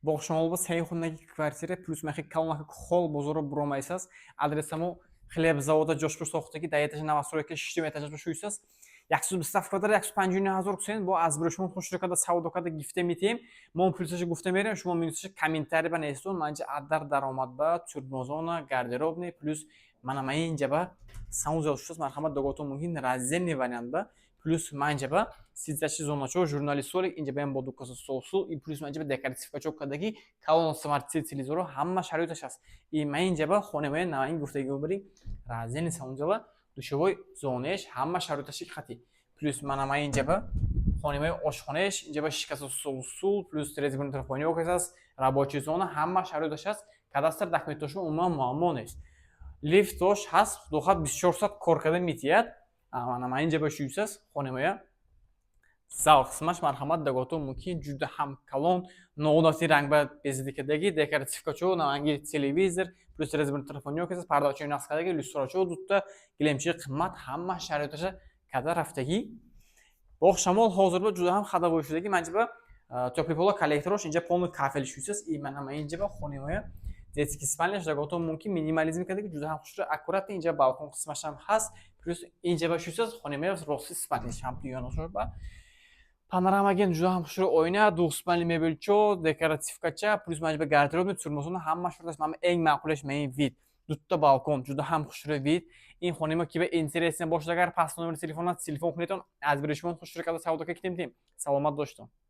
با شما با سعی خونگی کвартира плюс мехи калонак хол бозоро буромайсаз адресамо хлебзавода ҷошпур сохтагӣ да этажа навастройка 6 этажа шуйсаз 120 квадрат 150,000 сен бо аз биршон хушро када савдо када гифте метем мо плюсаш гуфта мерем шумо минусаш комментарий ба нестон манҷа адар даромад ба турбозона гардеробный плюс манама инҷаба саунзел шус мархамат догото муҳин разени вариант плюс манҷаба сидзаши зоначо журналистоли инҷабаем бо дуказа сосу и плюс манҷаба декоративкачо кадаги калон смартси телевизоро ҳама шароиташ аст и манҷаба хонемоя наваин гуфтаги бори разени саунзела душавой зонеш ҳама шароиташи хати плюс манама инҷаба хонемоя ошхонаеш инҷаба шикаса сосу плюс трезгон телефони окасас рабочий зона ҳама шароиташ аст кадастр документошо умуман муаммо нест лифтош ҳаст дохат 24 соат кор карда метиҳад манама инҷаба шуйсас хонемоя зал қисмаш марҳамат дагото мумкин ҷуда ҳам калон ноодатӣ рангба безидикадаги декоративкачо наванги телевизор плюс резервный телефониё касас пардачои наскадаги люстрачо дутта гилемчи қимат ҳама шароиташа када рафтагӣ бо шамол ҳозирба ҷуда ҳам хадавой шудаги манҷаба тёплипола коллекторош инҷа полный кафел шуйсас и манама инҷаба хонемоя детский спальняш дагото мумкин минимализм кадаги ҷуда ҳам хушра аккуратни инҷа балкон қисмашам ҳаст плюс инҷаба шуйсас хонемоя рости спальняш ҳам пиёнашоба панорамаген ҷуда ҳам хушро ойна двухспальный мебелчо декоративкача плюс манҷаба гардеробный турмозона ҳама шураташ мама эң маъқулаш меин вид дутта балкон ҷуда ҳам хушро вид ин хонема киба интересен бошад агар пас номери телефонат телефон хунетон аз биришмон хушро када савдока китем саломат доштон